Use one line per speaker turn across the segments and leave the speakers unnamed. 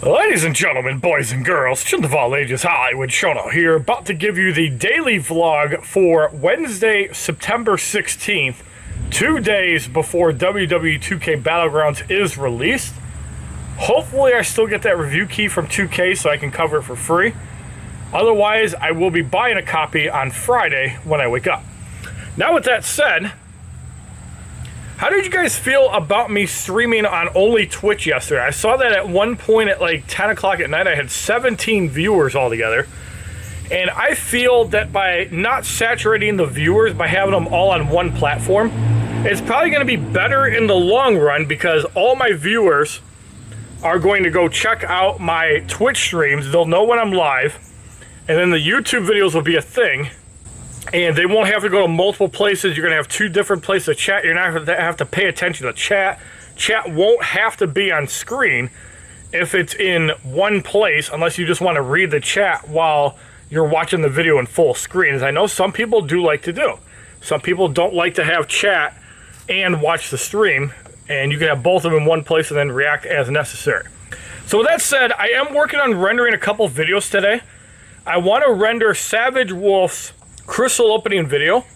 Ladies and gentlemen, boys and girls, children of all ages, HollywoodShono here, about to give you the daily vlog for Wednesday, September 16th, 2 days before WW2K Battlegrounds is released. Hopefully I still get that review key from 2K so I can cover it for free. Otherwise, I will be buying a copy on Friday when I wake up. Now with that said, how did you guys feel about me streaming on only Twitch yesterday? I saw that at one point at like 10 o'clock at night, I had 17 viewers altogether. And I feel that by not saturating the viewers, by having them all on one platform, it's probably going to be better in the long run because all my viewers are going to go check out my Twitch streams. They'll know when I'm live. And then the YouTube videos will be a thing. And they won't have to go to multiple places. You're going to have two different places to chat. You're not going to have to pay attention to chat. Chat won't have to be on screen if it's in one place, unless you just want to read the chat while you're watching the video in full screen, as I know some people do like to do. Some people don't like to have chat and watch the stream, and you can have both of them in one place and then react as necessary. So with that said, I am working on rendering a couple videos today. I want to render SavageWolf's crystal opening video.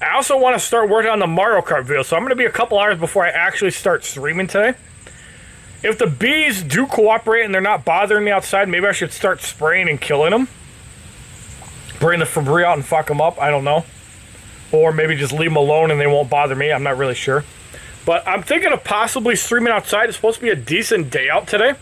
I also want to start working on the Mario Kart video, so I'm going to be a couple hours before I actually start streaming today. If the bees do cooperate and they're not bothering me outside, maybe I should start spraying and killing them. Bring the Febreze out and fuck them up, I don't know. Or maybe just leave them alone and they won't bother me, I'm not really sure. But I'm thinking of possibly streaming outside. It's supposed to be a decent day out today.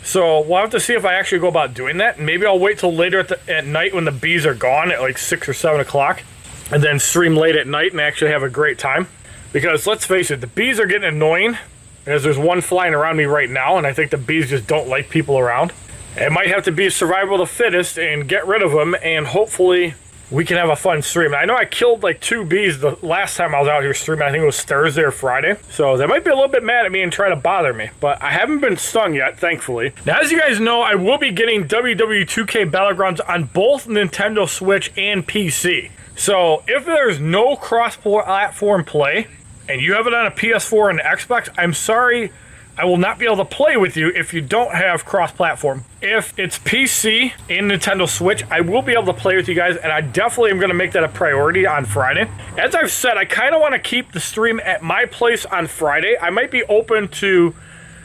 So we'll have to see if I actually go about doing that. Maybe I'll wait till later at night when the bees are gone at like 6 or 7 o'clock. And then stream late at night and actually have a great time. Because let's face it, the bees are getting annoying. As there's one flying around me right now. And I think the bees just don't like people around. It might have to be survival of the fittest and get rid of them. And hopefully we can have a fun stream. I know I killed like 2 bees the last time I was out here streaming. I think it was Thursday or Friday. So they might be a little bit mad at me and try to bother me. But I haven't been stung yet, thankfully. Now, as you guys know, I will be getting WW2K Battlegrounds on both Nintendo Switch and PC. So if there's no cross-platform play, and you have it on a PS4 and an Xbox, I'm sorry, I will not be able to play with you if you don't have cross-platform. If it's PC and Nintendo Switch, I will be able to play with you guys, and I definitely am going to make that a priority on Friday. As I've said, I kind of want to keep the stream at my place on Friday. I might be open to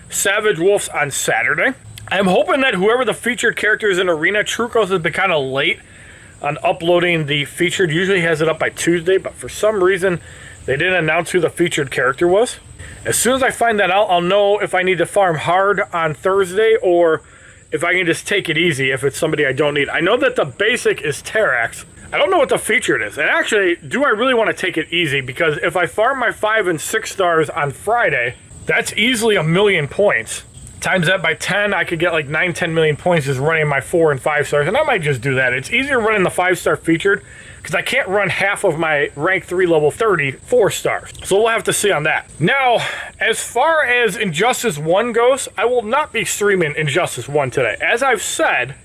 SavageWolf's on Saturday. I'm hoping that whoever the featured character is in Arena, Trucos has been kind of late on uploading the featured. Usually has it up by Tuesday, but for some reason, they didn't announce who the featured character was. As soon as I find that out, I'll know if I need to farm hard on Thursday or if I can just take it easy if it's somebody I don't need. I know that the basic is Terax. I don't know what the featured is. And actually, do I really want to take it easy? Because if I farm my 5 and 6 stars on Friday, that's easily 1,000,000 points. Times that by 10, I could get like 9, 10 million points just running my 4 and 5 stars. And I might just do that. It's easier running the 5-star featured because I can't run half of my rank 3 level 30 4 stars. So we'll have to see on that. Now, as far as Injustice 1 goes, I will not be streaming Injustice 1 today. As I've said,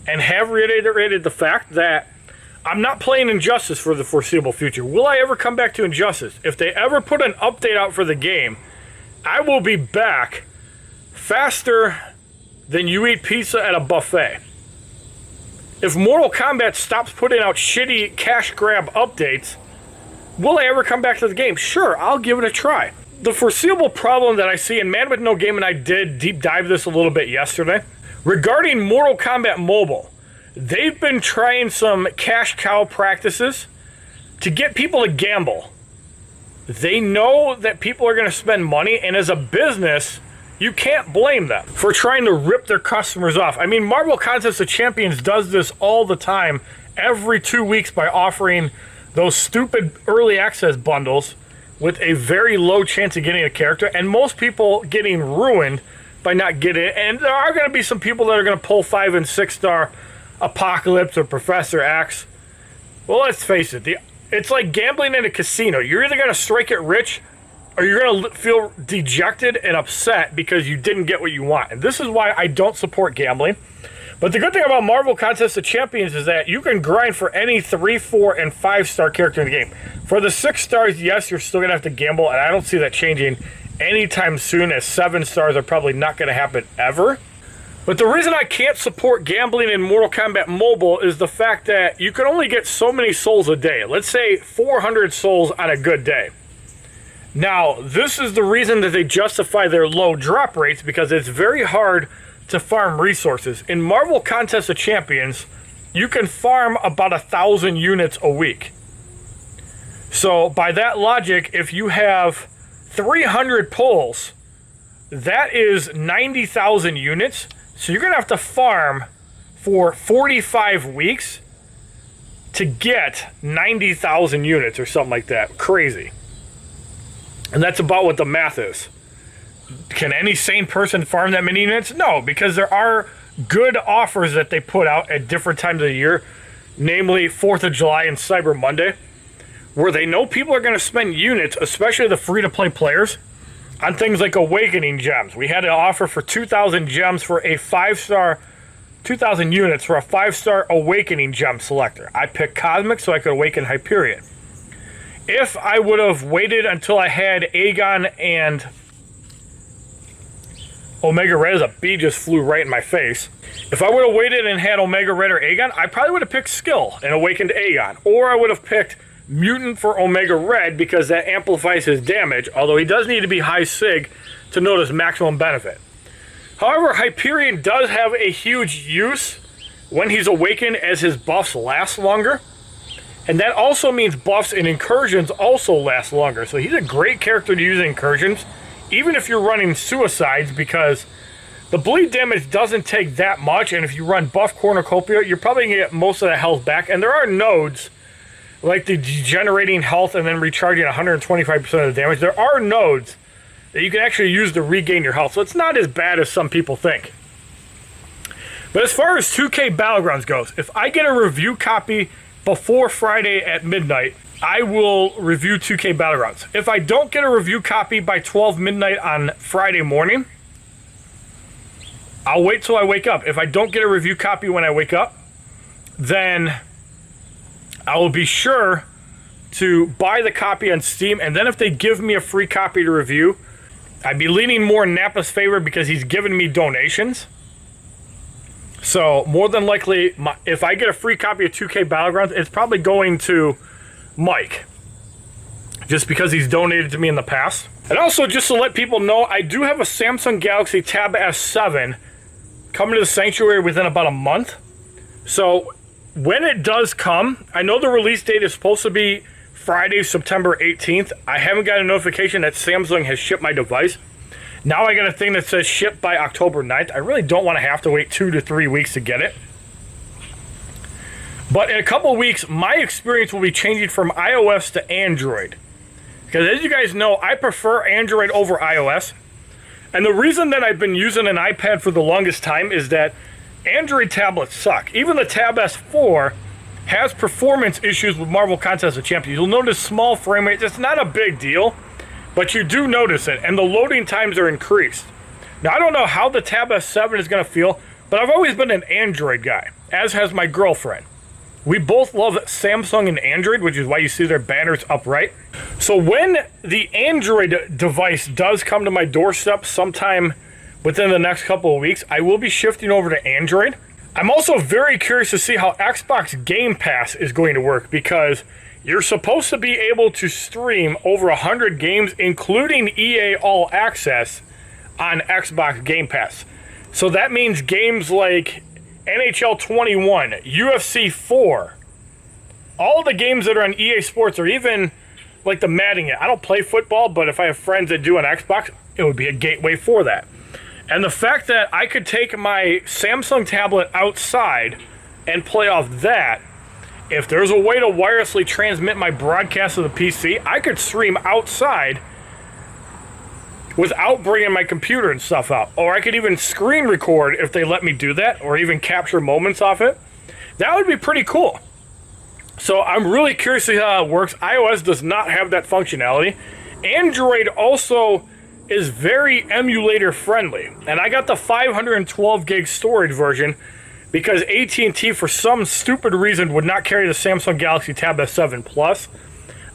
and have reiterated the fact that I'm not playing Injustice for the foreseeable future. Will I ever come back to Injustice? If they ever put an update out for the game, I will be back faster than you eat pizza at a buffet. If Mortal Kombat stops putting out shitty cash grab updates, will I ever come back to the game? Sure, I'll give it a try. The foreseeable problem that I see, and Man With No Game and I did deep dive this a little bit yesterday, regarding Mortal Kombat Mobile, they've been trying some cash cow practices to get people to gamble. They know that people are going to spend money, and as a business, you can't blame them for trying to rip their customers off. I mean, Marvel Contest of Champions does this all the time, every 2 weeks, by offering those stupid early access bundles with a very low chance of getting a character, and most people getting ruined by not getting it. And there are going to be some people that are going to pull 5 and 6 star Apocalypse or Professor X. Well, let's face it, it's like gambling in a casino. You're either going to strike it rich, or you're going to feel dejected and upset because you didn't get what you want. And this is why I don't support gambling. But the good thing about Marvel Contest of Champions is that you can grind for any 3, 4, and 5-star character in the game. For the 6 stars, yes, you're still going to have to gamble, and I don't see that changing anytime soon, as 7 stars are probably not going to happen ever. But the reason I can't support gambling in Mortal Kombat Mobile is the fact that you can only get so many souls a day. Let's say 400 souls on a good day. Now, this is the reason that they justify their low drop rates, because it's very hard to farm resources. In Marvel Contest of Champions, you can farm about 1,000 units a week. So by that logic, if you have 300 pulls, that is 90,000 units. So you're going to have to farm for 45 weeks to get 90,000 units or something like that. Crazy. And that's about what the math is. Can any sane person farm that many units? No, because there are good offers that they put out at different times of the year, namely 4th of July and Cyber Monday, where they know people are going to spend units, especially the free-to-play players, on things like Awakening Gems. We had an offer for 2,000 gems for a 5-star, 2,000 units for a 5-star Awakening Gem selector. I picked Cosmic so I could awaken Hyperion. If I would have waited until I had Aegon and Omega Red, as a bee just flew right in my face. If I would have waited and had Omega Red or Aegon, I probably would have picked Skill and awakened Aegon. Or I would have picked Mutant for Omega Red because that amplifies his damage, although he does need to be high sig to notice maximum benefit. However, Hyperion does have a huge use when he's awakened, as his buffs last longer. And that also means buffs and incursions also last longer. So he's a great character to use in incursions, even if you're running suicides, because the bleed damage doesn't take that much. And if you run buff cornucopia, you're probably going to get most of the health back. And there are nodes like the degenerating health and then recharging 125% of the damage. There are nodes that you can actually use to regain your health. So it's not as bad as some people think. But as far as 2K Battlegrounds goes, if I get a review copy before Friday at midnight, I will review 2K Battlegrounds. If I don't get a review copy by 12 midnight on Friday morning, I'll wait till I wake up. If I don't get a review copy when I wake up, then I will be sure to buy the copy on Steam, and then if they give me a free copy to review, I'd be leaning more in Nappa's favor because he's given me donations. So more than likely, if I get a free copy of 2K Battlegrounds, it's probably going to Mike, just because he's donated to me in the past. And also, just to let people know, I do have a Samsung Galaxy Tab S7 coming to the Sanctuary within about a month. So when it does come, I know the release date is supposed to be Friday, September 18th. I haven't got a notification that Samsung has shipped my device. Now I got a thing that says shipped by October 9th. I really don't want to have to wait 2 to 3 weeks to get it. But in a couple of weeks, my experience will be changing from iOS to Android. Because as you guys know, I prefer Android over iOS. And the reason that I've been using an iPad for the longest time is that Android tablets suck. Even the Tab S4 has performance issues with Marvel Contest of Champions. You'll notice small frame rate. It's not a big deal, but you do notice it. And the loading times are increased. Now, I don't know how the Tab S7 is going to feel, but I've always been an Android guy, as has my girlfriend. We both love Samsung and Android, which is why you see their banners upright. So when the Android device does come to my doorstep sometime within the next couple of weeks, I will be shifting over to Android. I'm also very curious to see how Xbox Game Pass is going to work, because you're supposed to be able to stream over 100 games, including EA All Access, on Xbox Game Pass. So that means games like NHL 21, UFC 4, all the games that are on EA Sports, or even like the Madden. I don't play football, but if I have friends that do on Xbox, it would be a gateway for that. And the fact that I could take my Samsung tablet outside and play off that, if there's a way to wirelessly transmit my broadcast of the PC, I could stream outside without bringing my computer and stuff out. Or I could even screen record if they let me do that, or even capture moments off it. That would be pretty cool. So I'm really curious to see how it works. iOS does not have that functionality. Android also is very emulator friendly. And I got the 512 gig storage version because AT&T, for some stupid reason, would not carry the Samsung Galaxy Tab S7 Plus.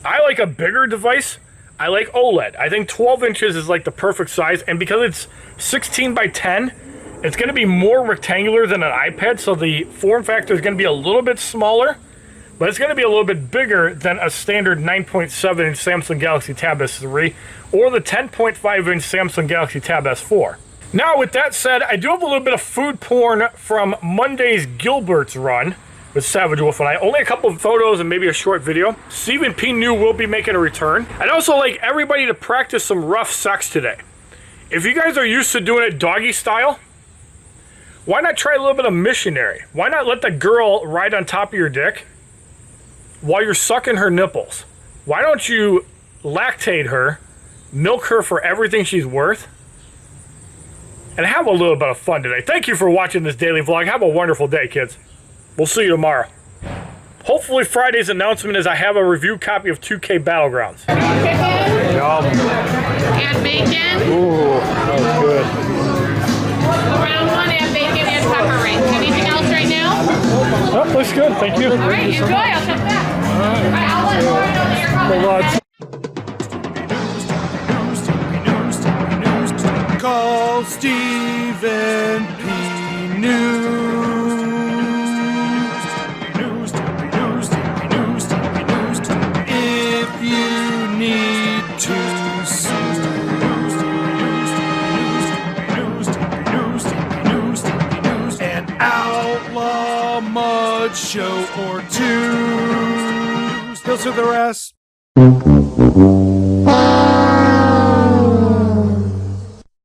I like a bigger device. I like OLED. I think 12 inches is like the perfect size, and because it's 16 by 10, It's going to be more rectangular than an iPad, so the form factor is going to be a little bit smaller, but it's going to be a little bit bigger than a standard 9.7-inch Samsung Galaxy Tab S3 or the 10.5-inch Samsung Galaxy Tab S4. Now, with that said, I do have a little bit of food porn from Monday's Gilbert's run with SavageWolf and I. Only a couple of photos and maybe a short video. Stephen P. New will be making a return. I'd also like everybody to practice some rough sex today. If you guys are used to doing it doggy style, why not try a little bit of missionary? Why not let the girl ride on top of your dick while you're sucking her nipples? Why don't you lactate her, milk her for everything she's worth, and have a little bit of fun today? Thank you for watching this daily vlog. Have a wonderful day, kids. We'll see you tomorrow. Hopefully Friday's announcement is I have a review copy of 2K Battlegrounds.
Yum. Add bacon.
Ooh, that was good.
Round one, add bacon and pepper rings. Anything else right now?
Oh, looks good. Thank you.
All right, enjoy. I'll check back. All right, I'll let Lauren know that you're coming.
Call Stephen P. News. If you need to sue. An outlaw mud show or two. He'll sue the rest.